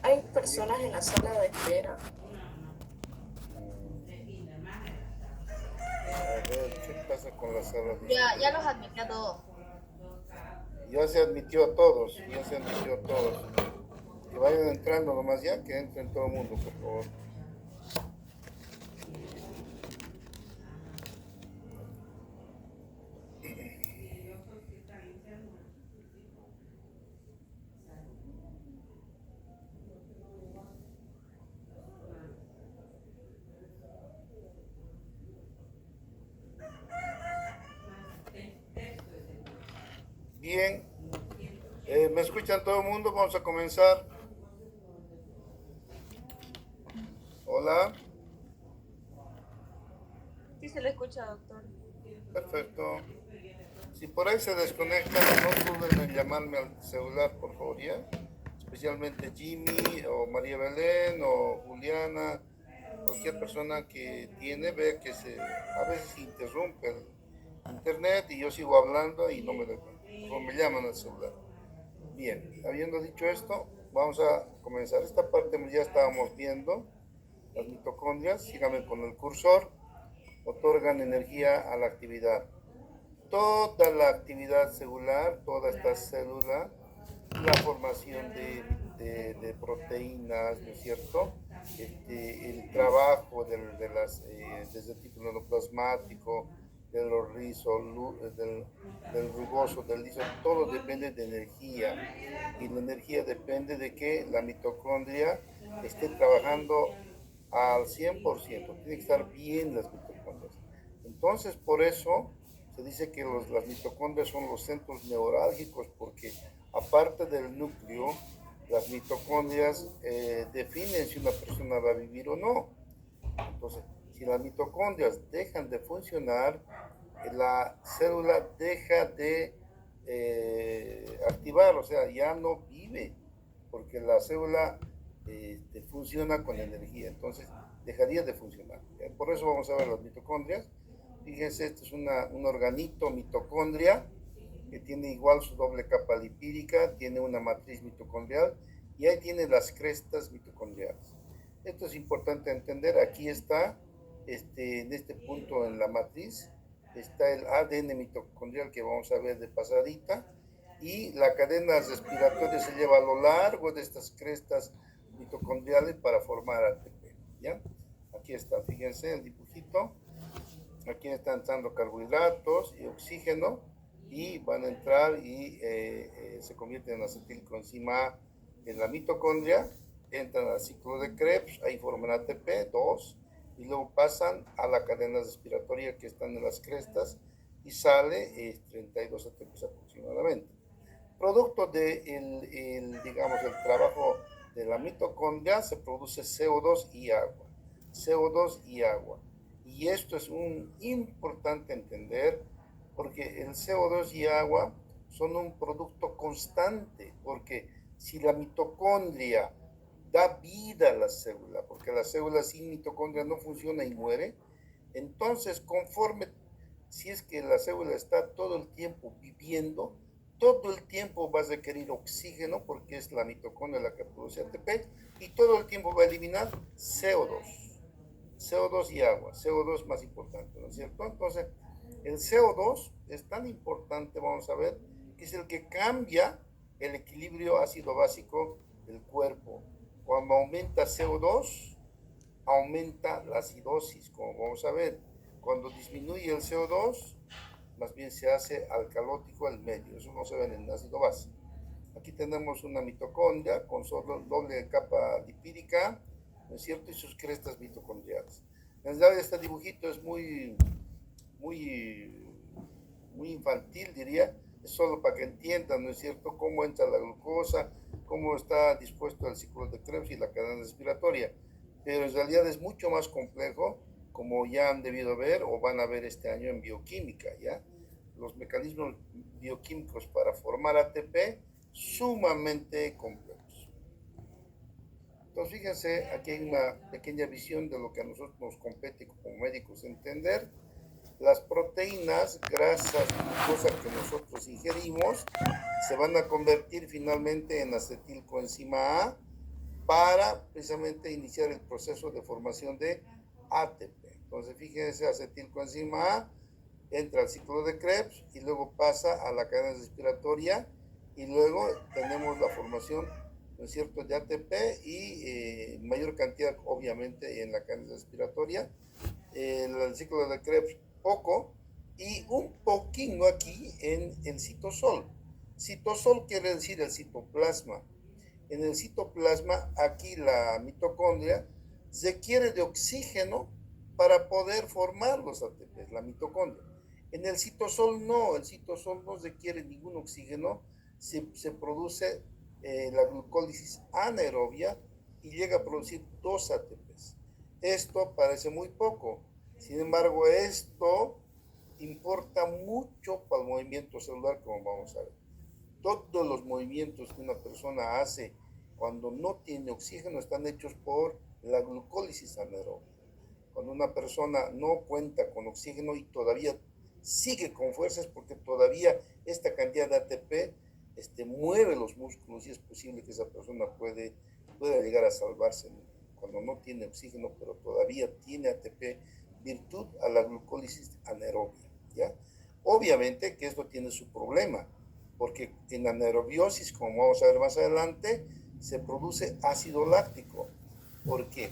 Hay personas en la sala de espera. A ver, ¿qué pasa con las salas de Ya espera? los admití a todos. Ya se admitió a todos, ya se admitió a todos. Que vayan entrando nomás ya, que entren todo el mundo, por favor. Bien, ¿me escuchan todo el mundo? Vamos a comenzar. Hola, Sí se le escucha, doctor. perfecto. Si por ahí se desconectan, no duden en llamarme al celular, por favor, ¿ya? Especialmente Jimmy o María Belén o Juliana, cualquier persona que tiene, ve que a veces interrumpe el internet y yo sigo hablando y no me doy cuenta. Por favor, me llaman al celular. Bien, habiendo dicho esto, vamos a comenzar. Esta parte ya estábamos viendo. Las mitocondrias, síganme con el cursor, otorgan energía a la actividad. Toda la actividad celular, toda esta célula, la formación de proteínas, ¿no es cierto? El trabajo desde el tipo endoplasmático, de los rizos, del rugoso, del liso, todo depende de energía. Y la energía depende de que la mitocondria esté trabajando al 100%. Tiene que estar bien las mitocondrias. Entonces, por eso se dice que las mitocondrias son los centros neurálgicos, porque aparte del núcleo, las mitocondrias definen si una persona va a vivir o no. Entonces, si las mitocondrias dejan de funcionar, la célula deja de activar, o sea, ya no vive, porque la célula funciona con energía, entonces dejaría de funcionar. Por eso vamos a ver las mitocondrias. Fíjense, este es un organito mitocondria que tiene igual su doble capa lipídica, tiene una matriz mitocondrial y ahí tiene las crestas mitocondriales. Esto es importante entender. Aquí está, en este punto en la matriz, está el ADN mitocondrial que vamos a ver de pasadita y la cadena respiratoria se lleva a lo largo de estas crestas mitocondriales para formar ATP. ¿Ya? Aquí está, fíjense el dibujito. Aquí están entrando carbohidratos y oxígeno y van a entrar y se convierten en acetilcoenzima A en la mitocondria, entran al ciclo de Krebs, ahí forman ATP, 2, y luego pasan a la cadena respiratoria que están en las crestas y sale 32 ATP aproximadamente. Producto de digamos, el trabajo de la mitocondria se produce CO2 y agua. CO2 y agua. Y esto es importante entender porque el CO2 y agua son un producto constante, porque si la mitocondria da vida a la célula, porque la célula sin mitocondria no funciona y muere, entonces conforme, si es que la célula está todo el tiempo viviendo, todo el tiempo va a requerir oxígeno porque es la mitocondria la que produce ATP y todo el tiempo va a eliminar CO2. CO2 y agua, CO2 más importante, ¿no es cierto? Entonces, el CO2 es tan importante, vamos a ver, que es el que cambia el equilibrio ácido básico del cuerpo. Cuando aumenta CO2, aumenta la acidosis, como vamos a ver. Cuando disminuye el CO2, más bien se hace alcalótico el medio. Eso no se ve en el ácido base. Aquí tenemos una mitocondria con solo doble capa lipídica, ¿no es cierto? Y sus crestas mitocondriales. En realidad este dibujito es muy, muy infantil, diría. Es solo para que entiendan, ¿no es cierto?, cómo entra la glucosa, cómo está dispuesto el ciclo de Krebs y la cadena respiratoria. Pero en realidad es mucho más complejo, como ya han debido ver o van a ver este año en bioquímica, ¿ya? Los mecanismos bioquímicos para formar ATP sumamente complejos. Entonces, fíjense, aquí hay una pequeña visión de lo que a nosotros nos compete como médicos entender. Las proteínas, grasas, glucosa que nosotros ingerimos, se van a convertir finalmente en acetilcoenzima A para precisamente iniciar el proceso de formación de ATP. Entonces, fíjense, acetilcoenzima A entra al ciclo de Krebs y luego pasa a la cadena respiratoria y luego tenemos la formación, ¿no es cierto?, de ATP y mayor cantidad, obviamente, en la cadena respiratoria. El ciclo de Krebs poco y un poquito aquí en el citosol. Citosol quiere decir el citoplasma. En el citoplasma, aquí la mitocondria requiere de oxígeno para poder formar los ATP, la mitocondria. En el citosol no, el citosol no requiere ningún oxígeno, se produce la glucólisis anaerobia y llega a producir 2 ATPs. Esto parece muy poco, sin embargo esto importa mucho para el movimiento celular, como vamos a ver. Todos los movimientos que una persona hace cuando no tiene oxígeno están hechos por la glucólisis anaerobia. Cuando una persona no cuenta con oxígeno y todavía sigue con fuerzas porque todavía esta cantidad de ATP mueve los músculos y es posible que esa persona pueda llegar a salvarse cuando no tiene oxígeno, pero todavía tiene ATP virtud a la glucólisis anaerobia, ¿ya? Obviamente que esto tiene su problema, porque en la anaerobiosis, como vamos a ver más adelante, se produce ácido láctico. ¿Por qué?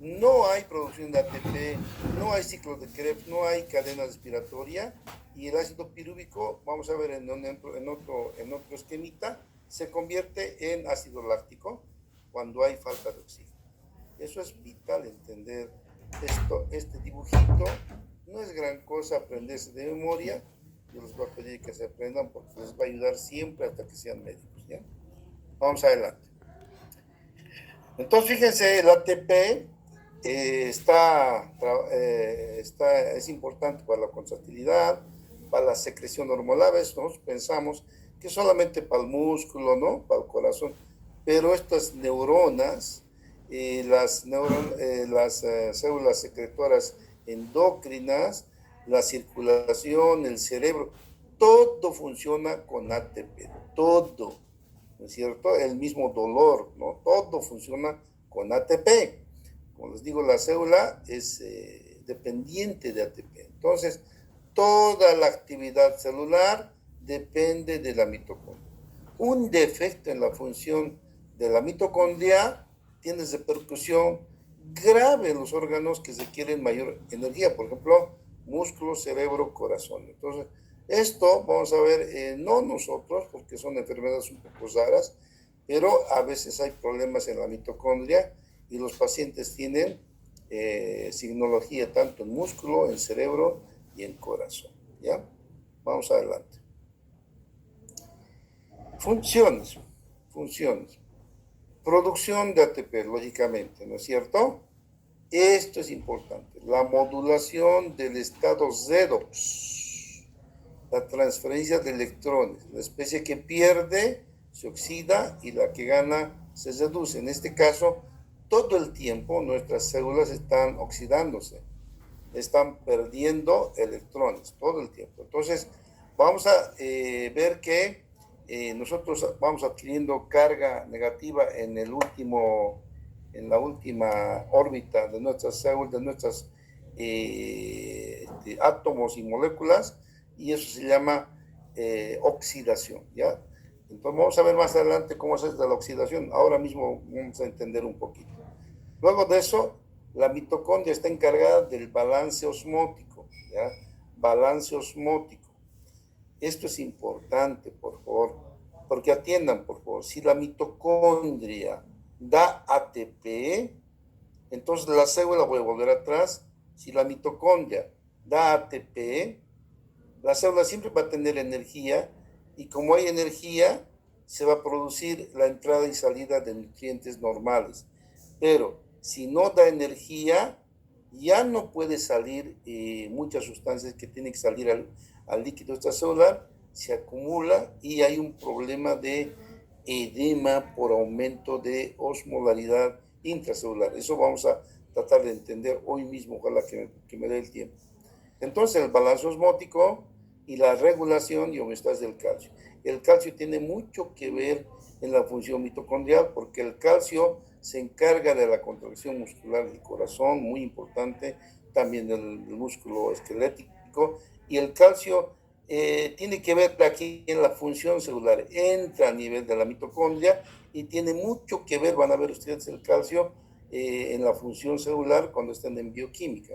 No hay producción de ATP, no hay ciclo de Krebs, no hay cadena respiratoria y el ácido pirúvico, vamos a ver en otro esquemita, se convierte en ácido láctico cuando hay falta de oxígeno. Eso es vital entender esto. Este dibujito no es gran cosa aprenderse de memoria. Yo les voy a pedir que se aprendan porque les va a ayudar siempre hasta que sean médicos, ¿ya? Vamos adelante. Entonces, fíjense, el ATP es importante para la contractilidad, para la secreción hormonal. Nosotros pensamos que solamente para el músculo, ¿no?, para el corazón, pero estas neuronas, las células secretoras endocrinas, la circulación, el cerebro, todo funciona con ATP, todo, ¿no es cierto? El mismo dolor, ¿no? Todo funciona con ATP. Como les digo, la célula es dependiente de ATP. Entonces, toda la actividad celular depende de la mitocondria. Un defecto en la función de la mitocondria tiene repercusión grave en los órganos que requieren mayor energía, por ejemplo, músculo, cerebro, corazón. Entonces, esto vamos a ver, no nosotros, porque son enfermedades un poco raras, pero a veces hay problemas en la mitocondria y los pacientes tienen signología tanto en músculo, en cerebro y en corazón, ¿ya? Vamos adelante. Funciones. Producción de ATP, lógicamente, ¿no es cierto? Esto es importante. La modulación del estado redox, la transferencia de electrones. La especie que pierde se oxida y la que gana se reduce. En este caso, todo el tiempo nuestras células están oxidándose, están perdiendo electrones, todo el tiempo. Entonces, vamos a ver que nosotros vamos adquiriendo carga negativa en la última órbita de nuestras células, de nuestros átomos y moléculas, y eso se llama oxidación, ¿ya? Entonces vamos a ver más adelante cómo es la oxidación. Ahora mismo vamos a entender un poquito. Luego de eso, la mitocondria está encargada del balance osmótico, ¿ya? Balance osmótico. Esto es importante, por favor, porque atiendan, por favor. Si la mitocondria da ATP, entonces la célula, voy a volver atrás, si la mitocondria da ATP, la célula siempre va a tener energía y como hay energía, se va a producir la entrada y salida de nutrientes normales. Pero si no da energía, ya no puede salir muchas sustancias que tienen que salir al líquido extracelular, se acumula y hay un problema de edema por aumento de osmolaridad intracelular. Eso vamos a tratar de entender hoy mismo, ojalá que me dé el tiempo. Entonces, el balance osmótico y la regulación y homeostasis del calcio. El calcio tiene mucho que ver en la función mitocondrial porque el calcio se encarga de la contracción muscular del corazón, muy importante, también del músculo esquelético, y el calcio tiene que ver aquí en la función celular, entra a nivel de la mitocondria y tiene mucho que ver, van a ver ustedes el calcio en la función celular cuando estén en bioquímica.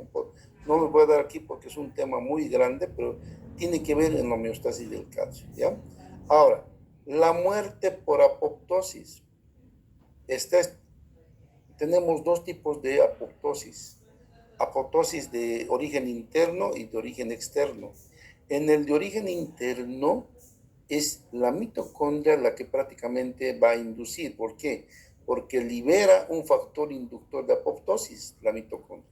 No les voy a dar aquí porque es un tema muy grande, pero tiene que ver en la homeostasis del calcio, ¿ya? Ahora, la muerte por apoptosis. Tenemos dos tipos de apoptosis. Apoptosis de origen interno y de origen externo. En el de origen interno es la mitocondria la que prácticamente va a inducir. ¿Por qué? Porque libera un factor inductor de apoptosis, la mitocondria.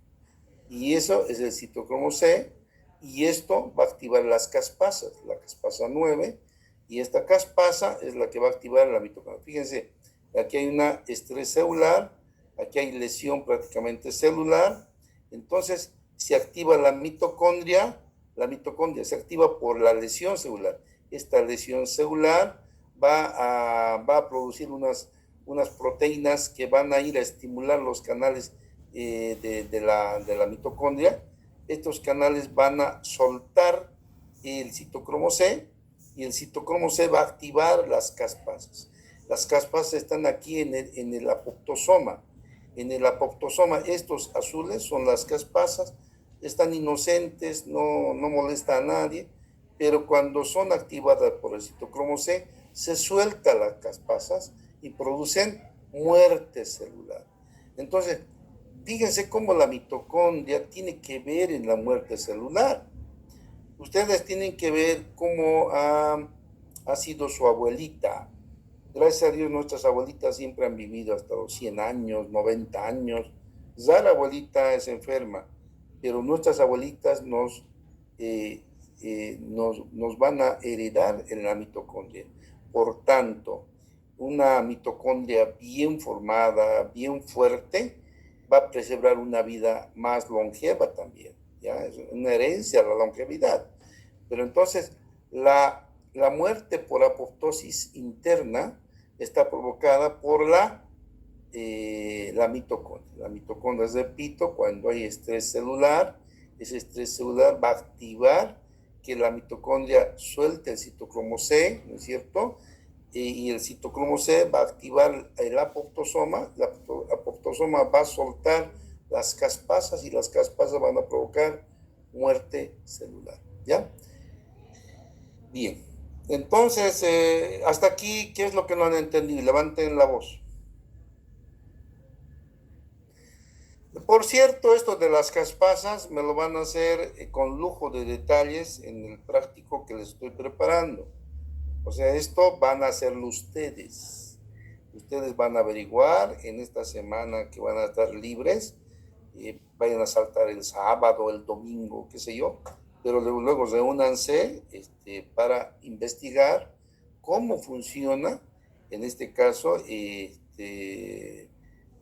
Y eso es el citocromo C, y esto va a activar las caspasas, la caspasa 9, y esta caspasa es la que va a activar la mitocondria. Fíjense, aquí hay una estrés celular, aquí hay lesión prácticamente celular, entonces se activa la mitocondria se activa por la lesión celular. Esta lesión celular va a producir unas proteínas que van a ir a estimular los canales de la mitocondria. Estos canales van a soltar el citocromo C y el citocromo C va a activar las caspasas. Las caspasas están aquí en el apoptosoma. En el apoptosoma, estos azules son las caspasas, están inocentes, no molestan a nadie, pero cuando son activadas por el citocromo C, se sueltan las caspasas y producen muerte celular. Entonces, fíjense cómo la mitocondria tiene que ver en la muerte celular. Ustedes tienen que ver cómo ha sido su abuelita. Gracias a Dios, nuestras abuelitas siempre han vivido hasta los 100 años, 90 años. Ya la abuelita es enferma, pero nuestras abuelitas nos van a heredar en la mitocondria. Por tanto, una mitocondria bien formada, bien fuerte, va a preservar una vida más longeva también, ¿ya? Es una herencia a la longevidad. Pero entonces, la muerte por apoptosis interna está provocada por la mitocondria. La mitocondria, repito, cuando hay estrés celular, ese estrés celular va a activar que la mitocondria suelte el citocromo C, ¿no es cierto? Y el citocromo C va a activar el apoptosoma, el apoptosoma va a soltar las caspasas y las caspasas van a provocar muerte celular, ¿ya? Bien, entonces, hasta aquí, ¿qué es lo que no han entendido? Levanten la voz. Por cierto, esto de las caspasas me lo van a hacer con lujo de detalles en el práctico que les estoy preparando. O sea, esto van a hacerlo ustedes. Ustedes van a averiguar en esta semana que van a estar libres. Vayan a saltar el sábado, el domingo, qué sé yo. Pero luego reúnanse para investigar cómo funciona, en este caso,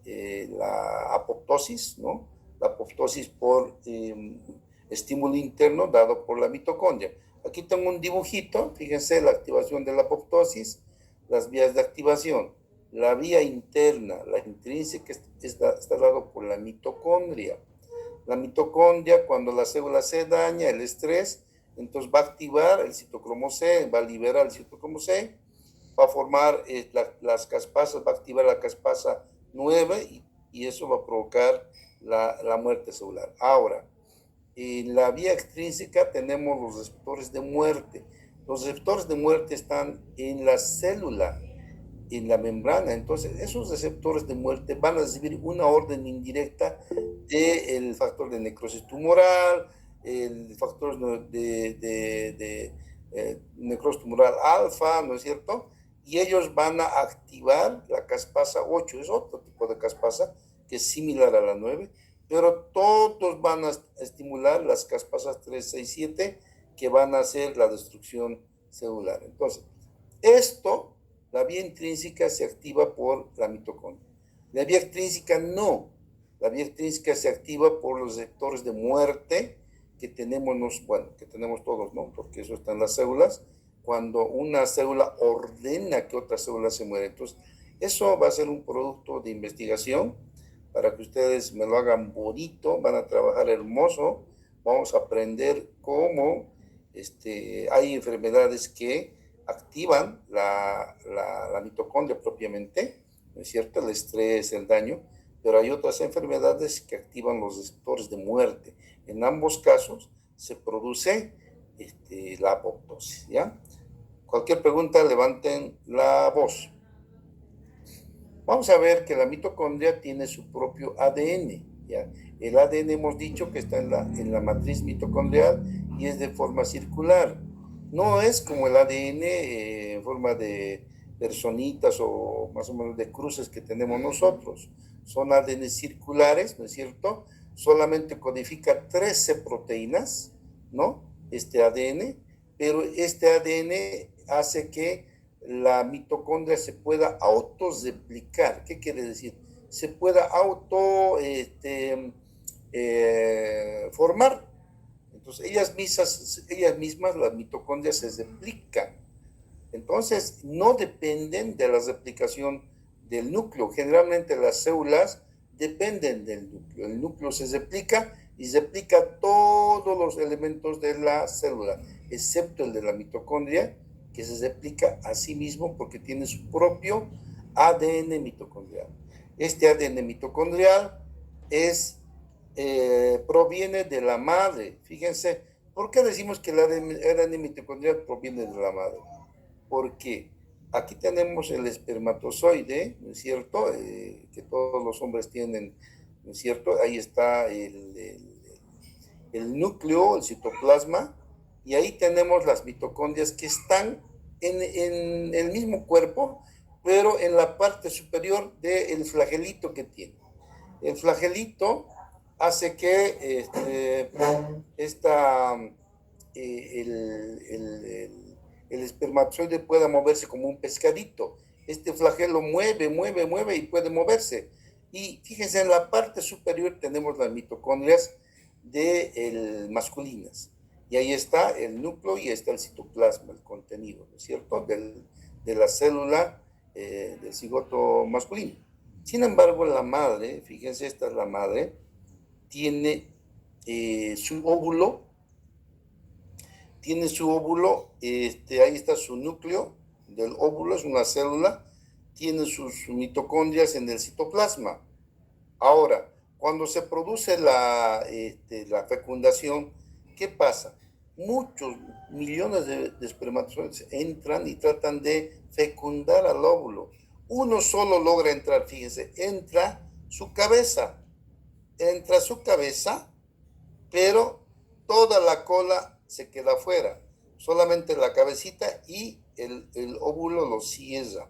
la apoptosis, ¿no? La apoptosis por estímulo interno dado por la mitocondria. Aquí tengo un dibujito, fíjense la activación de la apoptosis, las vías de activación. La vía interna, la intrínseca, está dado por la mitocondria. La mitocondria, cuando la célula se daña, el estrés, entonces va a activar el citocromo C, va a liberar el citocromo C, va a formar las caspasas, va a activar la caspasa 9 y eso va a provocar la muerte celular. Ahora, en la vía extrínseca tenemos los receptores de muerte. Los receptores de muerte están en la célula, en la membrana. Entonces, esos receptores de muerte van a recibir una orden indirecta del factor de necrosis tumoral, el factor de necrosis tumoral alfa, ¿no es cierto? Y ellos van a activar la caspasa 8, es otro tipo de caspasa que es similar a la 9, pero todos van a estimular las caspasas 3, 6, 7 que van a hacer la destrucción celular. Entonces, la vía intrínseca se activa por la mitocondria. La vía extrínseca no. La vía extrínseca se activa por los receptores de muerte que tenemos todos, ¿no? Porque eso está en las células. Cuando una célula ordena que otra célula se muere. Entonces, Eso va a ser un producto de investigación para que ustedes me lo hagan bonito, van a trabajar hermoso, vamos a aprender cómo hay enfermedades que activan la mitocondria propiamente, ¿no es cierto? El estrés, el daño, pero hay otras enfermedades que activan los receptores de muerte. En ambos casos se produce la apoptosis, ¿ya? Cualquier pregunta, levanten la voz. Vamos a ver que la mitocondria tiene su propio ADN, ¿ya? El ADN hemos dicho que está en la matriz mitocondrial y es de forma circular. No es como el ADN en forma de personitas o más o menos de cruces que tenemos nosotros. Son ADN circulares, ¿no es cierto? Solamente codifica 13 proteínas, ¿no? Este ADN, pero este ADN hace que la mitocondria se pueda autoreplicar. ¿Qué quiere decir? Se pueda formar. Entonces, ellas mismas, las mitocondrias, se replican. Entonces, no dependen de la replicación del núcleo. Generalmente las células dependen del núcleo. El núcleo se replica y replica todos los elementos de la célula, excepto el de la mitocondria, que se replica a sí mismo porque tiene su propio ADN mitocondrial. Este ADN mitocondrial proviene de la madre. Fíjense, ¿por qué decimos que el ADN mitocondrial proviene de la madre? Porque aquí tenemos el espermatozoide, ¿no es cierto? Que todos los hombres tienen, ¿no es cierto? Ahí está el núcleo, el citoplasma, y ahí tenemos las mitocondrias que están en el mismo cuerpo, pero en la parte superior del flagelito que tiene. El flagelito hace que el espermatozoide pueda moverse como un pescadito. Este flagelo mueve y puede moverse. Y fíjense, en la parte superior tenemos las mitocondrias masculinas. Y ahí está el núcleo y está el citoplasma, el contenido, ¿no es cierto?, de la célula del cigoto masculino. Sin embargo, la madre, fíjense, esta es la madre, tiene su óvulo, ahí está su núcleo del óvulo, es una célula, tiene sus mitocondrias en el citoplasma. Ahora, cuando se produce la fecundación, ¿qué pasa? Muchos millones de espermatozoides entran y tratan de fecundar al óvulo. Uno solo logra entrar, fíjense, entra su cabeza, pero toda la cola se queda afuera, solamente la cabecita y el óvulo lo cierra,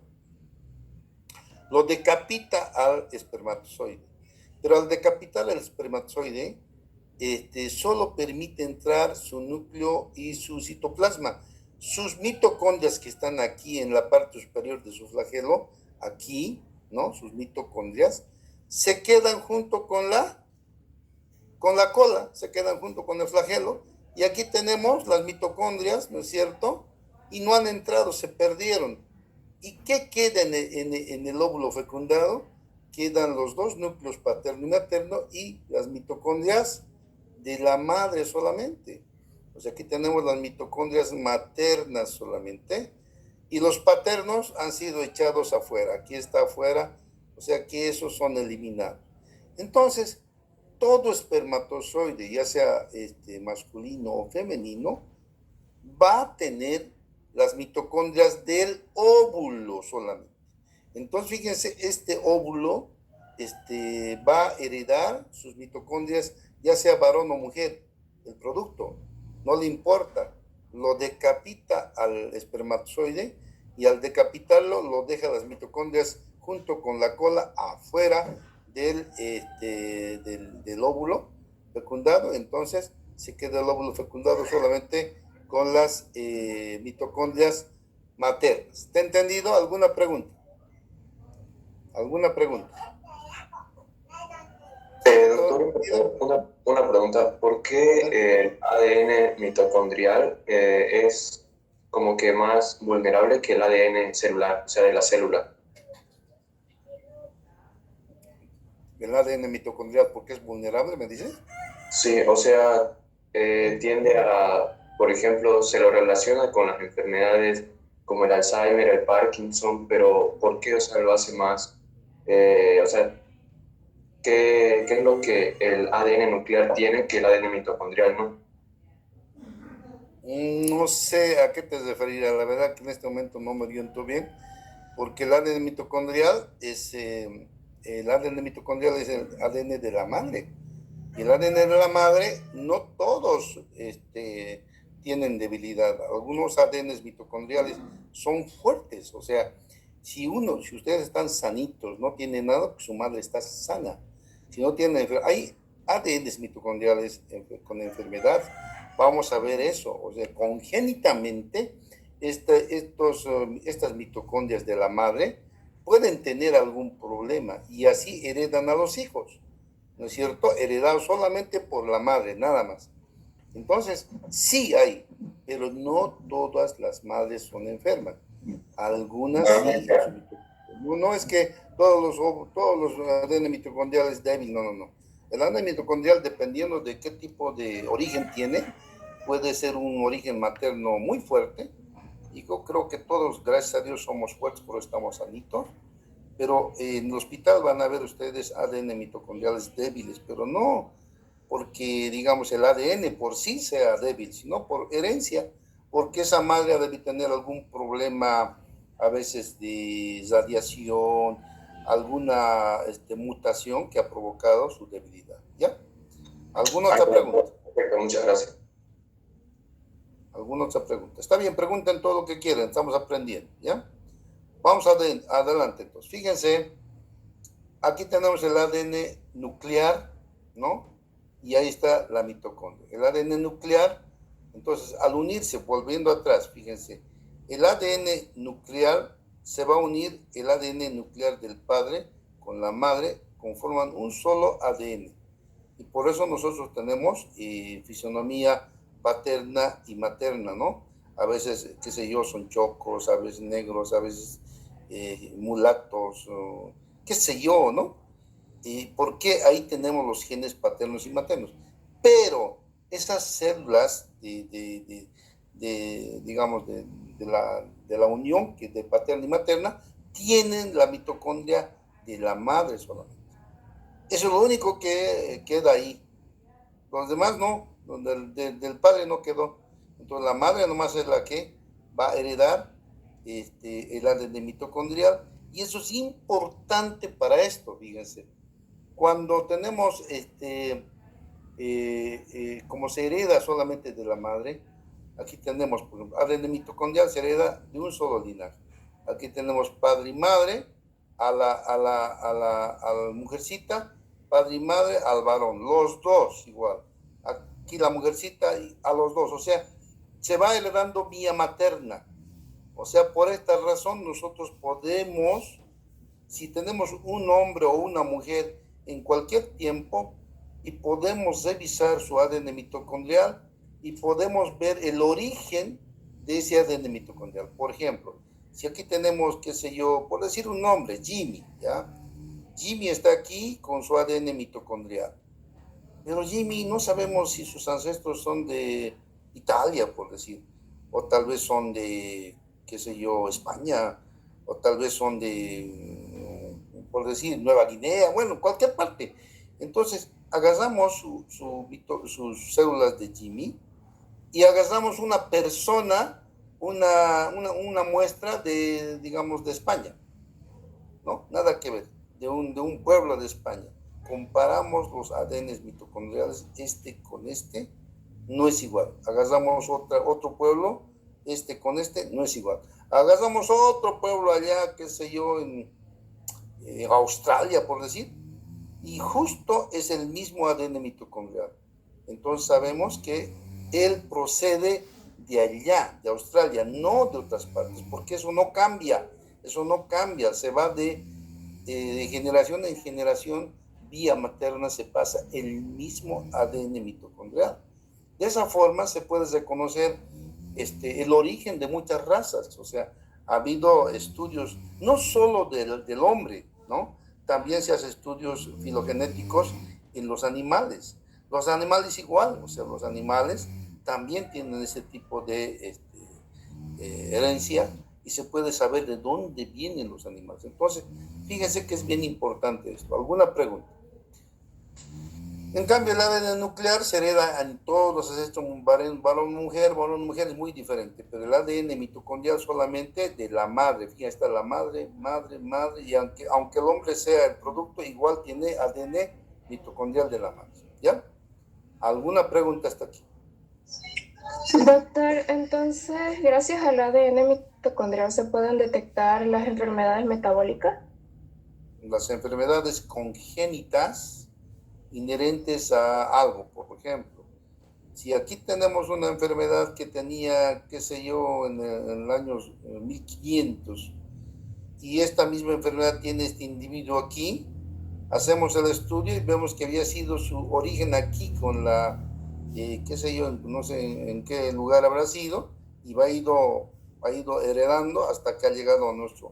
lo decapita al espermatozoide. Pero al decapitar el espermatozoide, solo permite entrar su núcleo y su citoplasma. Sus mitocondrias que están aquí en la parte superior de su flagelo, aquí, ¿no? Sus mitocondrias, se quedan junto con la cola, se quedan junto con el flagelo, y aquí tenemos las mitocondrias, ¿no es cierto? Y no han entrado, se perdieron. ¿Y qué queda en el óvulo fecundado? Quedan los dos núcleos paterno y materno y las mitocondrias de la madre solamente. O sea, aquí tenemos las mitocondrias maternas solamente y los paternos han sido echados afuera. Aquí está afuera, o sea que esos son eliminados. Entonces, todo espermatozoide, ya sea masculino o femenino, va a tener las mitocondrias del óvulo solamente. Entonces, fíjense, este óvulo va a heredar sus mitocondrias, ya sea varón o mujer, el producto, no le importa, lo decapita al espermatozoide y al decapitarlo lo deja las mitocondrias junto con la cola afuera del óvulo fecundado. Entonces se queda el óvulo fecundado solamente con las mitocondrias maternas. ¿Te he entendido? ¿Alguna pregunta? ¿Alguna pregunta? Doctor, una pregunta. ¿Por qué el ADN mitocondrial es como que más vulnerable que el ADN celular, o sea, de la célula? el ADN mitocondrial porque es vulnerable, ¿me dices? Sí, o sea, tiende a, por ejemplo, se lo relaciona con las enfermedades como el Alzheimer, el Parkinson, pero ¿por qué? O sea, lo hace más, o sea, ¿qué es lo que el ADN nuclear tiene que el ADN mitocondrial no? No sé a qué te referirías, la verdad que en este momento no me oriento bien, porque el ADN mitocondrial es el ADN de la madre. Y el ADN de la madre, no todos tienen debilidad. Algunos ADNs mitocondriales son fuertes. O sea, si ustedes están sanitos, no tienen nada, pues su madre está sana. Si no tienen, hay ADNs mitocondriales con enfermedad, vamos a ver eso. O sea, congénitamente, estas mitocondrias de la madre pueden tener algún problema y así heredan a los hijos, ¿no es cierto? Heredado solamente por la madre, nada más. Entonces, sí hay, pero no todas las madres son enfermas. Algunas sí. No es que todos los ADN mitocondriales débil, no, no, no. El ADN mitocondrial, dependiendo de qué tipo de origen tiene, puede ser un origen materno muy fuerte. Y yo creo que todos, gracias a Dios, somos fuertes, pero estamos sanitos. Pero en el hospital van a ver ustedes ADN mitocondriales débiles, pero no porque, digamos, el ADN por sí sea débil, sino por herencia, porque esa madre debe tener algún problema, a veces de radiación, alguna mutación que ha provocado su debilidad. ¿Ya? ¿Alguna otra pregunta? Perfecto, muchas gracias. ¿Alguna otra pregunta? Está bien, pregunten todo lo que quieran, estamos aprendiendo, ¿ya? Vamos adelante, entonces. Fíjense, aquí tenemos el ADN nuclear, ¿no? Y ahí está la mitocondria. El ADN nuclear, entonces, al unirse, volviendo atrás, fíjense, el ADN nuclear se va a unir el ADN nuclear del padre con la madre, conforman un solo ADN. Y por eso nosotros tenemos fisonomía paterna y materna, ¿no? A veces, qué sé yo, son chocos, a veces negros, a veces mulatos, qué sé yo, ¿no? Porque ahí tenemos los genes paternos y maternos. Pero esas células digamos, de la unión de paterna y materna tienen la mitocondria de la madre solamente. Eso es lo único que queda ahí. Los demás no, del padre no quedó. Entonces la madre nomás es la que va a heredar el ADN mitocondrial. Y eso es importante para esto, fíjense. Cuando tenemos, como se hereda solamente de la madre, aquí tenemos, por ejemplo, ADN mitocondrial se hereda de un solo linaje. Aquí tenemos padre y madre, a la mujercita, padre y madre al varón, los dos igual. Aquí la mujercita a los dos, o sea, se va heredando vía materna. O sea, por esta razón nosotros podemos, si tenemos un hombre o una mujer en cualquier tiempo, y podemos revisar su ADN mitocondrial y podemos ver el origen de ese ADN mitocondrial. Por ejemplo, si aquí tenemos, qué sé yo, por decir un nombre, Jimmy, ¿ya? Jimmy está aquí con su ADN mitocondrial. Pero Jimmy no sabemos si sus ancestros son de Italia, por decir, o tal vez son de, qué sé yo, España, o tal vez son de, por decir, Nueva Guinea, bueno, cualquier parte. Entonces, agarramos sus células de Jimmy y agarramos una persona, una muestra de, digamos, de España, ¿no? Nada que ver, de un pueblo de España. Comparamos los ADNs mitocondriales, con no es igual. Agarramos otro pueblo, con no es igual. Agarramos otro pueblo allá, qué sé yo, en Australia, por decir, y justo es el mismo ADN mitocondrial. Entonces sabemos que él procede de allá, de Australia, no de otras partes, porque eso no cambia, se va de generación en generación, vía materna se pasa el mismo ADN mitocondrial. De esa forma se puede reconocer el origen de muchas razas, o sea, ha habido estudios no solo del hombre, ¿no?, también se hace estudios filogenéticos en los animales. Los animales igual, o sea, los animales también tienen ese tipo de herencia y se puede saber de dónde vienen los animales. Entonces, fíjense que es bien importante esto. ¿Alguna pregunta? En cambio, el ADN nuclear se hereda en todos los ancestros, varón-mujer es muy diferente, pero el ADN mitocondrial solamente de la madre. Fíjense, está la madre, y aunque el hombre sea el producto, igual tiene ADN mitocondrial de la madre. ¿Ya? ¿Alguna pregunta hasta aquí? Doctor, entonces, gracias al ADN mitocondrial se pueden detectar las enfermedades metabólicas. Las enfermedades congénitas inherentes a algo, por ejemplo. Si aquí tenemos una enfermedad que tenía, qué sé yo, en el año 1500, y esta misma enfermedad tiene este individuo aquí, hacemos el estudio y vemos que había sido su origen aquí con la, qué sé yo, no sé en qué lugar habrá sido, y ha ido heredando hasta que ha llegado a nuestro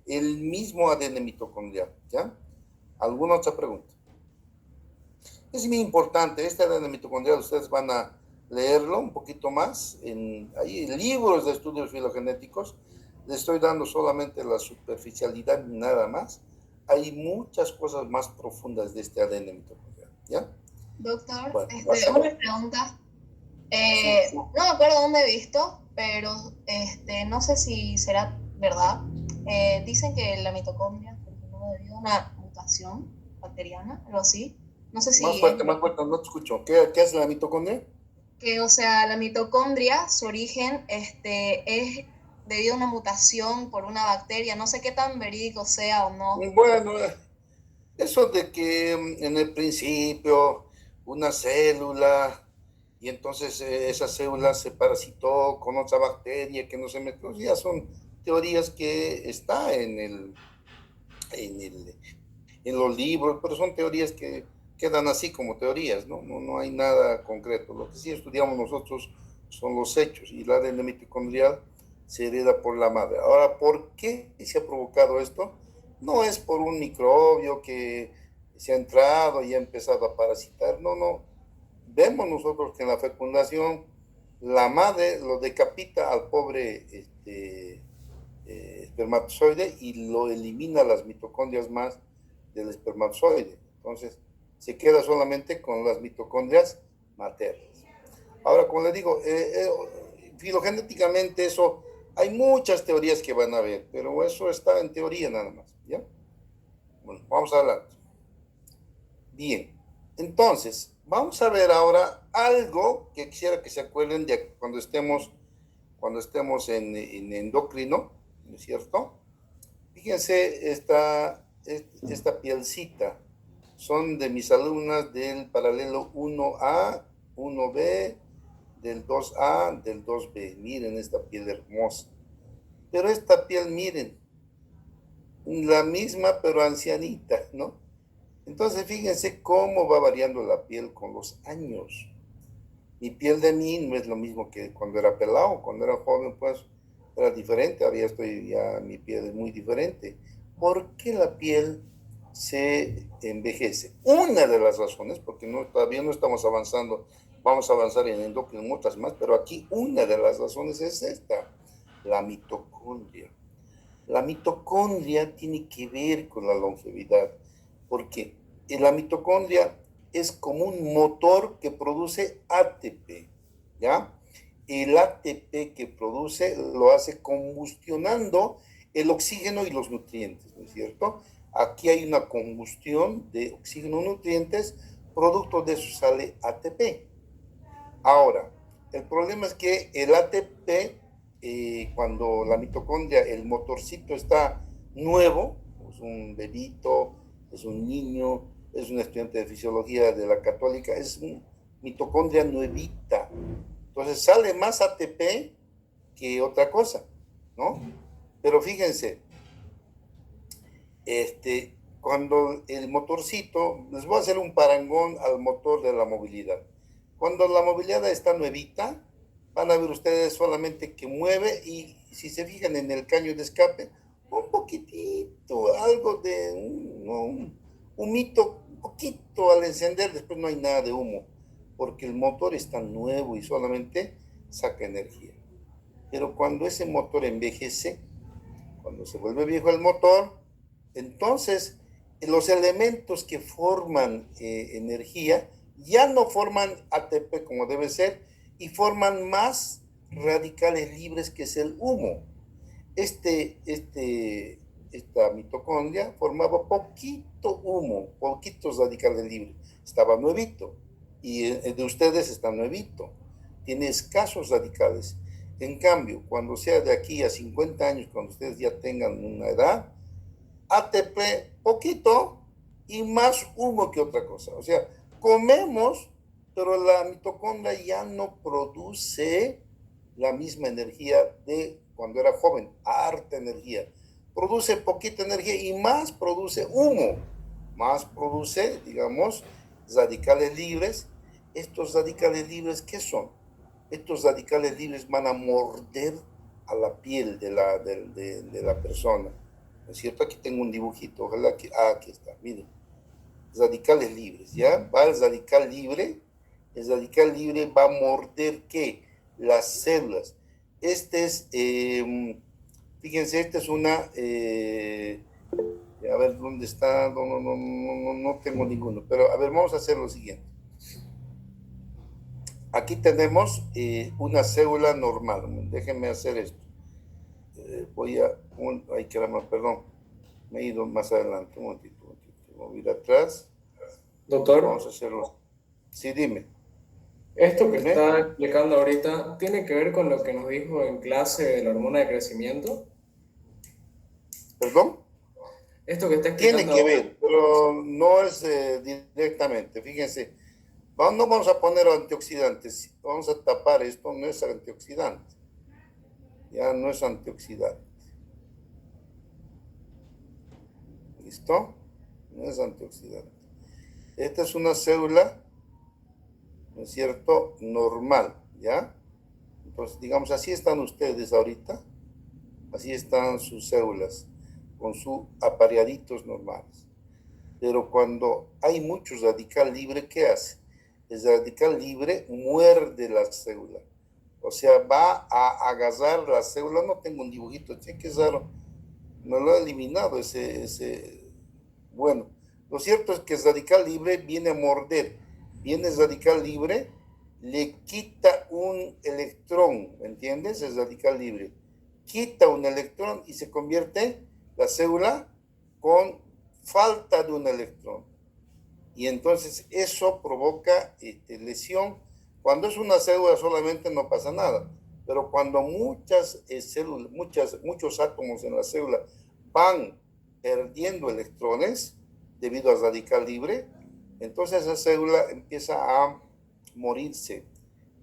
el mismo ADN mitocondrial, ¿ya? ¿Alguna otra pregunta? Es muy importante, este ADN mitocondrial ustedes van a leerlo un poquito más, hay libros de estudios filogenéticos, les estoy dando solamente la superficialidad, nada más. Hay muchas cosas más profundas de este ADN mitocondrial, ¿ya? Doctor, Bueno, una pregunta. Sí. No me acuerdo dónde he visto, pero no sé si será verdad. Dicen que la mitocondria funcionó debido a una mutación bacteriana, algo así. No sé si Más fuerte, no te escucho. ¿Qué es la mitocondria? que, o sea, la mitocondria, su origen es debido a una mutación por una bacteria. No sé qué tan verídico sea o no. Bueno, eso de que en el principio una célula y entonces esa célula se parasitó con otra bacteria que no se mezcló, ya son teorías que está en los libros, pero son teorías que quedan así como teorías, ¿no? No hay nada concreto. Lo que sí estudiamos nosotros son los hechos, y el ADN mitocondrial se hereda por la madre. Ahora, ¿por qué se ha provocado esto? No es por un microbio que se ha entrado y ha empezado a parasitar, no. Vemos nosotros que en la fecundación la madre lo decapita al pobre espermatozoide y lo elimina las mitocondrias más del espermatozoide. Entonces, se queda solamente con las mitocondrias maternas. Ahora, como les digo, filogenéticamente eso, hay muchas teorías que van a ver, pero eso está en teoría nada más, ¿ya? Bueno, vamos adelante. Bien, entonces, vamos a ver ahora algo que quisiera que se acuerden de cuando estemos en endocrino, ¿no es cierto? Fíjense esta pielcita. Son de mis alumnas del paralelo 1A, 1B, del 2A, del 2B. Miren esta piel hermosa. Pero esta piel, miren, la misma pero ancianita, ¿no? Entonces fíjense cómo va variando la piel con los años. Mi piel de mí no es lo mismo que cuando era pelado, cuando era joven, pues era diferente. Ahora ya mi piel es muy diferente. ¿Por qué la piel se envejece? Una de las razones, porque todavía no estamos avanzando, vamos a avanzar en endocrino, muchas más, pero aquí una de las razones es esta, la mitocondria. La mitocondria tiene que ver con la longevidad, porque la mitocondria es como un motor que produce ATP, ¿ya? El ATP que produce lo hace combustionando el oxígeno y los nutrientes, ¿no es cierto? Aquí hay una combustión de oxígeno y nutrientes, producto de eso sale ATP. Ahora, el problema es que el ATP, cuando la mitocondria, el motorcito está nuevo, es un bebito, es un niño, es un estudiante de fisiología de la Católica, es una mitocondria nuevita. Entonces sale más ATP que otra cosa, ¿no? Pero fíjense, cuando el motorcito, les voy a hacer un parangón al motor de la movilidad. Cuando la movilidad está nuevita, van a ver ustedes solamente que mueve, y si se fijan en el caño de escape, un poquitito, algo de ¿no? Un humito, un poquito al encender, después no hay nada de humo, porque el motor está nuevo y solamente saca energía. Pero cuando ese motor envejece, cuando se vuelve viejo el motor, entonces los elementos que forman energía ya no forman ATP como debe ser y forman más radicales libres, que es el humo. Esta mitocondria formaba poquito humo, poquitos radicales libres, estaba nuevito, y de ustedes está nuevito, tiene escasos radicales. En cambio, cuando sea de aquí a 50 años, cuando ustedes ya tengan una edad, ATP poquito y más humo que otra cosa. O sea, comemos, pero la mitocondria ya no produce la misma energía de cuando era joven, harta energía. Produce poquita energía y más produce humo, más produce, digamos, radicales libres. Estos radicales libres, ¿qué son? Estos radicales libres van a morder a la piel de la persona. ¿No es cierto? Aquí tengo un dibujito, ojalá que... aquí está, miren. Radicales libres, ¿ya? Va el radical libre va a morder, ¿qué? Las células. Fíjense, esta es una... a ver, ¿dónde está? No tengo ninguno, pero a ver, vamos a hacer lo siguiente. Aquí tenemos una célula normal. Déjenme hacer esto. Ay, caramba, perdón. Me he ido más adelante. Un momentito. Voy a ir atrás. Doctor. Vamos a hacerlo. Sí, dime. Esto que está explicando ahorita, ¿tiene que ver con lo que nos dijo en clase de la hormona de crecimiento? ¿Perdón? Esto que está explicando... Tiene que ver, pero no es directamente. Fíjense. No vamos a poner antioxidantes, vamos a tapar esto, no es antioxidante. Ya no es antioxidante. ¿Listo? No es antioxidante. Esta es una célula, ¿no es cierto?, normal, ¿ya? Entonces, digamos, así están ustedes ahorita, así están sus células, con sus apareaditos normales. Pero cuando hay mucho radical libre, ¿qué hace? El radical libre muerde la célula. O sea, va a agarrar la célula. No tengo un dibujito, che, qué raro. Me lo he eliminado ese. Bueno, lo cierto es que el radical libre viene a morder. Viene el radical libre, le quita un electrón, ¿me entiendes? El radical libre. Quita un electrón y se convierte la célula con falta de un electrón. Y entonces eso provoca lesión. Cuando es una célula solamente no pasa nada, pero cuando muchas células, muchos átomos en la célula van perdiendo electrones debido al radical libre, entonces esa célula empieza a morirse.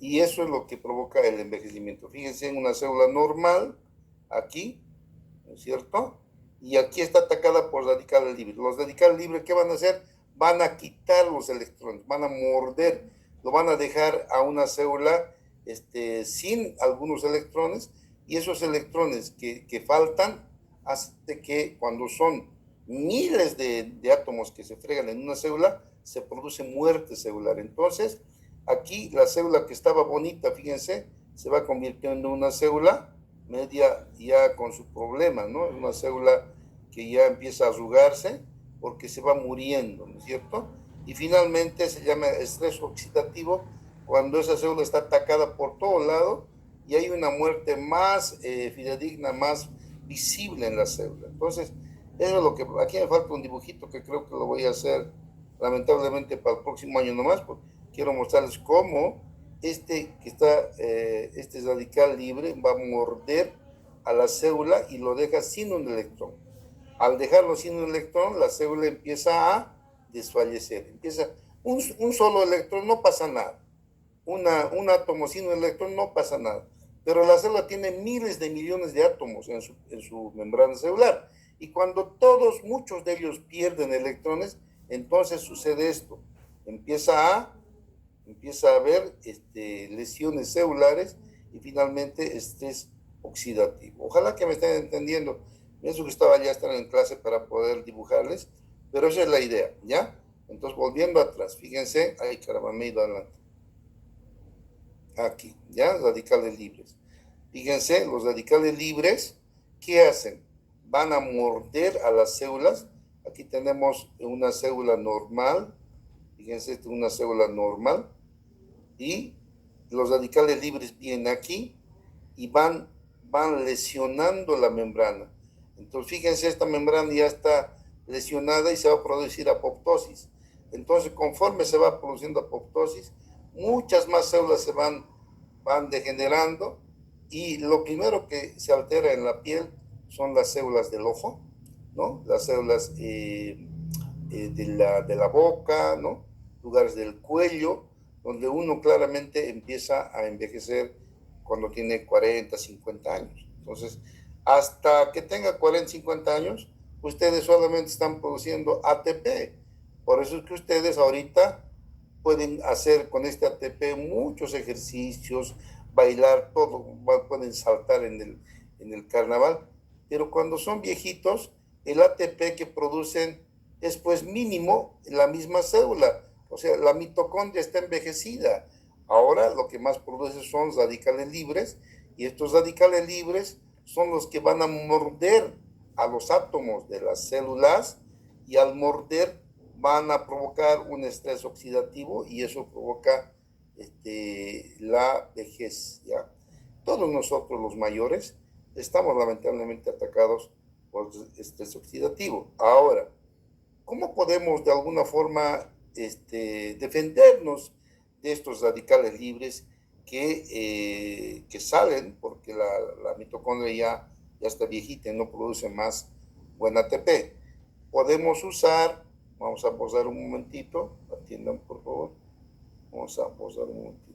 Y eso es lo que provoca el envejecimiento. Fíjense en una célula normal, aquí, ¿no es cierto? Y aquí está atacada por radicales libres. Los radicales libres, ¿qué van a hacer? Van a quitar los electrones, van a morder, lo van a dejar a una célula sin algunos electrones, y esos electrones que faltan hace que cuando son miles de átomos que se fregan en una célula, se produce muerte celular. Entonces, aquí la célula que estaba bonita, fíjense, se va convirtiendo en una célula media ya con su problema, ¿no? Una célula que ya empieza a arrugarse, porque se va muriendo, ¿no es cierto? Y finalmente se llama estrés oxidativo, cuando esa célula está atacada por todo lado y hay una muerte más fidedigna, más visible en la célula. Entonces, eso es lo que... Aquí me falta un dibujito que creo que lo voy a hacer lamentablemente para el próximo año nomás, porque quiero mostrarles cómo este radical libre va a morder a la célula y lo deja sin un electrón. Al dejarlo sin un electrón, la célula empieza a desfallecer. Empieza un solo electrón, no pasa nada. Un átomo sin un electrón no pasa nada. Pero la célula tiene miles de millones de átomos en su membrana celular. Y cuando muchos de ellos pierden electrones, entonces sucede esto. Empieza a haber lesiones celulares y finalmente estrés oxidativo. Ojalá que me estén entendiendo. Pienso que estaba ya estar en clase para poder dibujarles, Pero esa es la idea, ¿ya? Entonces, volviendo atrás, fíjense, ay, caramba, me he ido adelante. Aquí, ¿ya? Radicales libres. Fíjense, los radicales libres, ¿qué hacen? Van a morder a las células. Aquí tenemos una célula normal. Fíjense, esta es una célula normal. Y los radicales libres vienen aquí y van lesionando la membrana. Entonces, fíjense, esta membrana ya está lesionada y se va a producir apoptosis. Entonces, conforme se va produciendo apoptosis, muchas más células se van degenerando, y lo primero que se altera en la piel son las células del ojo, ¿no? Las células de la boca, ¿no? Lugares del cuello, donde uno claramente empieza a envejecer cuando tiene 40, 50 años. Entonces, hasta que tenga 40, 50 años, ustedes solamente están produciendo ATP. Por eso es que ustedes ahorita pueden hacer con este ATP muchos ejercicios, bailar, todo, pueden saltar en el carnaval, pero cuando son viejitos, el ATP que producen es pues mínimo en la misma célula, o sea, la mitocondria está envejecida. Ahora lo que más produce son radicales libres, y estos radicales libres son los que van a morder a los átomos de las células, y al morder van a provocar un estrés oxidativo, y eso provoca la vejez, ¿ya? Todos nosotros los mayores estamos lamentablemente atacados por estrés oxidativo. Ahora, ¿cómo podemos de alguna forma defendernos de estos radicales libres que salen porque la mitocondria ya está viejita y no produce más buen ATP? Podemos usar, vamos a pausar un momentito, atiendan por favor, vamos a pausar un momentito.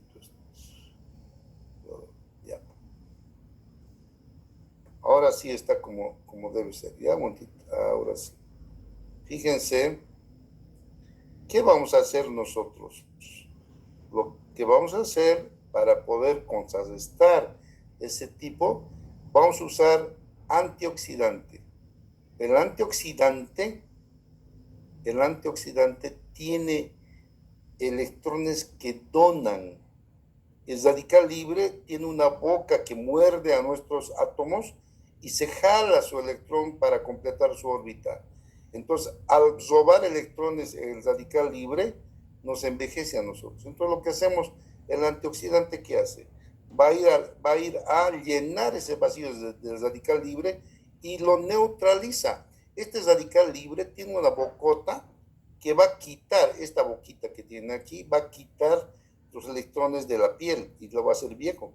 Ya. Ahora sí está como debe ser, ya, un momentito, ahora sí. Fíjense, ¿qué vamos a hacer nosotros? Lo que vamos a hacer para poder contrarrestar ese tipo, vamos a usar antioxidante. El antioxidante tiene electrones que donan. El radical libre tiene una boca que muerde a nuestros átomos y se jala su electrón para completar su órbita. Entonces, al robar electrones, el radical libre nos envejece a nosotros. Entonces, lo que hacemos, el antioxidante, ¿qué hace? Va a ir a llenar ese vacío del radical libre y lo neutraliza. Este radical libre tiene una bocota que va a quitar, esta boquita que tiene aquí, va a quitar los electrones de la piel y lo va a hacer viejo.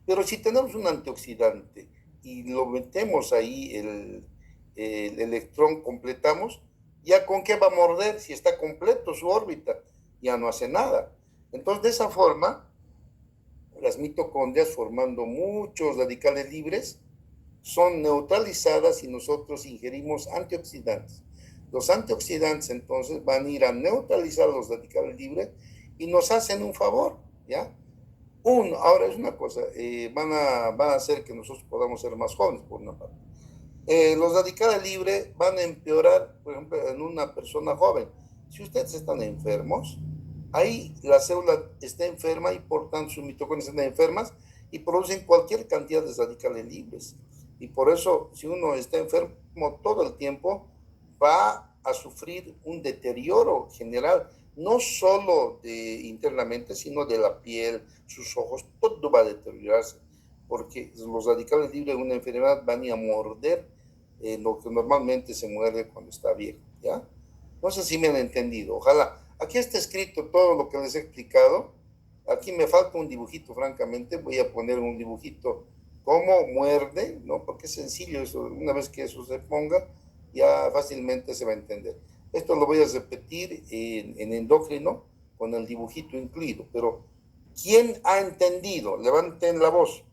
Pero si tenemos un antioxidante y lo metemos ahí, el electrón completamos, ¿ya con qué va a morder? Si está completo su órbita, ya no hace nada. Entonces, de esa forma, las mitocondrias, formando muchos radicales libres, son neutralizadas y nosotros ingerimos antioxidantes. Los antioxidantes entonces van a ir a neutralizar los radicales libres y nos hacen un favor, ¿ya? Ahora es una cosa, van a hacer que nosotros podamos ser más jóvenes, por una parte. Los radicales libres van a empeorar, por ejemplo, en una persona joven. Si ustedes están enfermos, ahí la célula está enferma y por tanto sus mitocondrias están enfermas y producen cualquier cantidad de radicales libres. Y por eso, si uno está enfermo todo el tiempo, va a sufrir un deterioro general, no solo internamente, sino de la piel, sus ojos, todo va a deteriorarse, porque los radicales libres de una enfermedad van a morder lo que normalmente se muerde cuando está viejo, ¿ya? No sé si me han entendido, ojalá. Aquí está escrito todo lo que les he explicado. Aquí me falta un dibujito, francamente, voy a poner un dibujito cómo muerde, ¿no? Porque es sencillo eso, una vez que eso se ponga, ya fácilmente se va a entender. Esto lo voy a repetir en endocrino con el dibujito incluido, pero ¿quién ha entendido? Levanten la voz.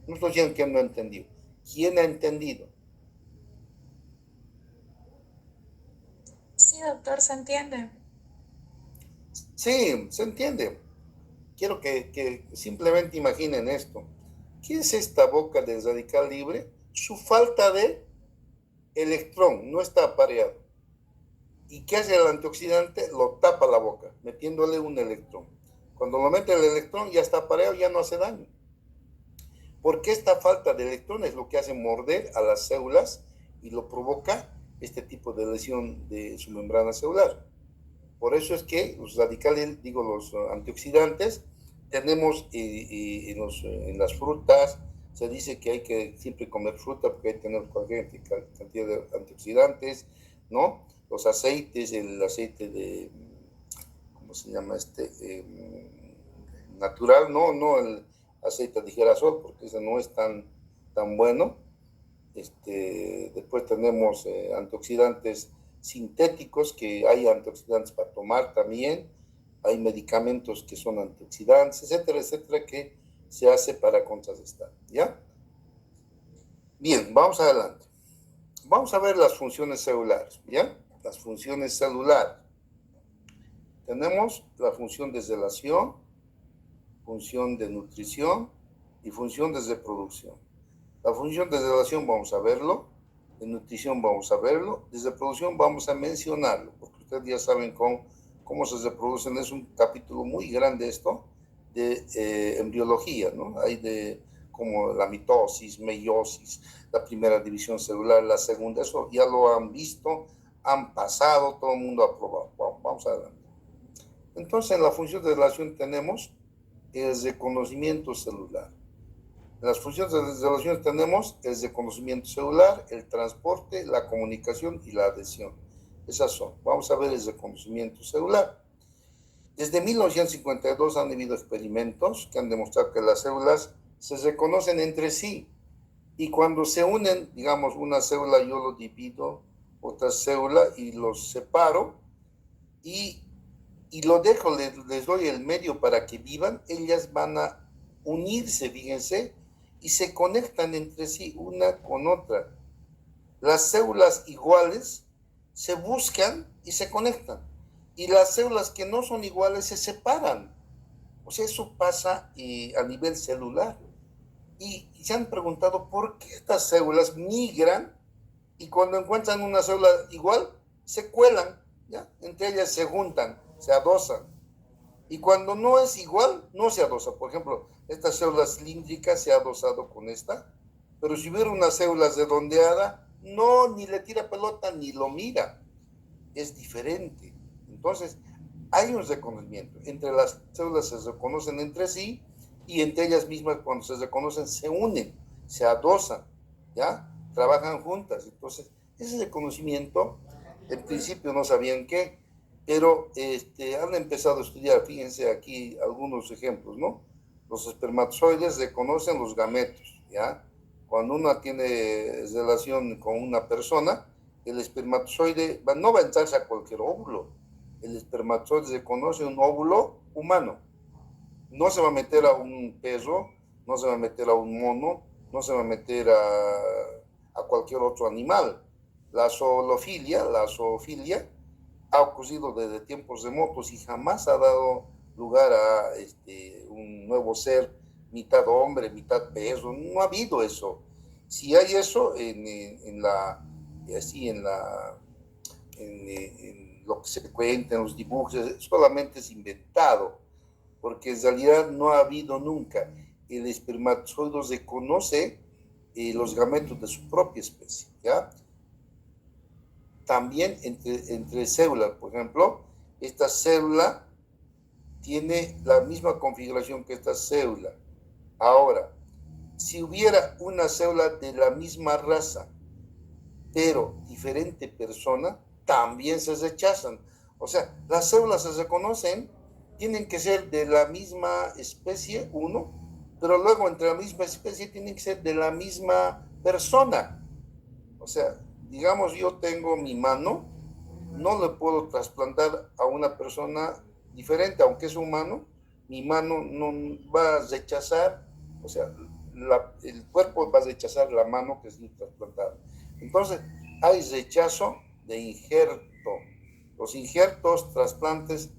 No estoy diciendo que no ha entendido. ¿Quién ha entendido? Sí, doctor, se entiende. Sí, se entiende. Quiero que simplemente imaginen esto. ¿Qué es esta boca del radical libre? Su falta de electrón, no está apareado. ¿Y qué hace el antioxidante? Lo tapa la boca, metiéndole un electrón. Cuando lo mete el electrón, ya está apareado, ya no hace daño. Porque esta falta de electrones es lo que hace morder a las células y lo provoca este tipo de lesión de su membrana celular. Por eso es que los radicales, digo, los antioxidantes, tenemos en las frutas, se dice que hay que siempre comer fruta porque hay que tener cualquier cantidad de antioxidantes, ¿no? Los aceites, el aceite de, ¿cómo se llama natural, no el aceite de girasol, porque ese no es tan bueno. Después tenemos antioxidantes sintéticos, que hay antioxidantes para tomar también, hay medicamentos que son antioxidantes, etcétera, etcétera, que se hace para contrarrestar, ¿ya? Bien, vamos adelante. Vamos a ver las funciones celulares, ¿ya? Las funciones celulares. Tenemos la función de relación, función de nutrición y función de reproducción. La función de relación vamos a verlo, de nutrición vamos a verlo, de reproducción vamos a mencionarlo, porque ustedes ya saben cómo se reproducen. Es un capítulo muy grande esto de embriología, ¿no? Hay de como la mitosis, meiosis, la primera división celular, la segunda, eso ya lo han visto, han pasado, todo el mundo ha probado. Bueno, vamos adelante. Entonces, en la función de relación tenemos el reconocimiento celular. En las funciones de relación tenemos el reconocimiento celular, el transporte, la comunicación y la adhesión. Esas son. Vamos a ver el reconocimiento celular. Desde 1952 han habido experimentos que han demostrado que las células se reconocen entre sí. Y cuando se unen, digamos, una célula yo lo divido, otra célula y los separo y lo dejo, les doy el medio para que vivan, ellas van a unirse, fíjense, y se conectan entre sí una con otra. Las células iguales se buscan y se conectan, y las células que no son iguales se separan. O sea, eso pasa a nivel celular. Y se han preguntado por qué estas células migran y cuando encuentran una célula igual, se cuelan, ¿ya? Entre ellas se juntan, se adosan. Y cuando no es igual, no se adosa. Por ejemplo, esta célula cilíndrica se ha adosado con esta, pero si hubiera una célula redondeada, no, ni le tira pelota, ni lo mira. Es diferente. Entonces, hay un reconocimiento. Entre las células se reconocen entre sí y entre ellas mismas, cuando se reconocen, se unen, se adosan, ¿ya? Trabajan juntas. Entonces, ese reconocimiento, en principio no sabían qué, pero han empezado a estudiar. Fíjense aquí algunos ejemplos, ¿no? Los espermatozoides reconocen los gametos, ¿ya? Cuando uno tiene relación con una persona, el espermatozoide no va a entrarse a cualquier óvulo. El espermatozoide reconoce un óvulo humano. No se va a meter a un perro, no se va a meter a un mono, no se va a meter a cualquier otro animal. La zoofilia ha ocurrido desde tiempos remotos y jamás ha dado lugar a un nuevo ser, mitad hombre, mitad perro. No ha habido eso. Si hay eso en lo que se cuenta en los dibujos, solamente es inventado, porque en realidad no ha habido nunca. El espermatozoide reconoce los gametos de su propia especie, ¿ya? También entre células, por ejemplo, esta célula tiene la misma configuración que esta célula. Ahora, si hubiera una célula de la misma raza, pero diferente persona, también se rechazan. O sea, las células se reconocen, tienen que ser de la misma especie, uno, pero luego entre la misma especie tienen que ser de la misma persona. O sea, digamos, yo tengo mi mano, no le puedo trasplantar a una persona diferente, aunque es humano, mi mano no va a rechazar, o sea, el cuerpo va a rechazar la mano que es trasplantada. Entonces, hay rechazo de injerto. Los injertos, trasplantes,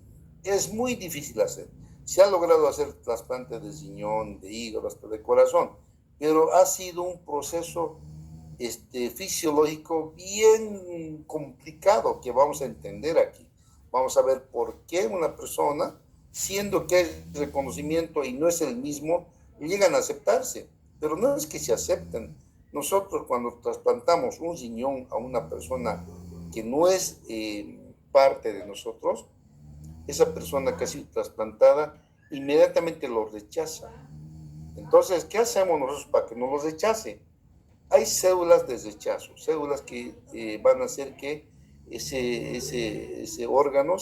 es muy difícil hacer. Se ha logrado hacer trasplantes de riñón, de hígado, hasta de corazón, pero ha sido un proceso fisiológico bien complicado que vamos a entender aquí. Vamos a ver por qué una persona, siendo que hay reconocimiento y no es el mismo, llegan a aceptarse. Pero no es que se acepten. Nosotros cuando trasplantamos un riñón a una persona que no es parte de nosotros, esa persona que ha sido trasplantada inmediatamente lo rechaza. Entonces, ¿qué hacemos nosotros para que no lo rechace? Hay células de rechazo, células que van a hacer que ese órgano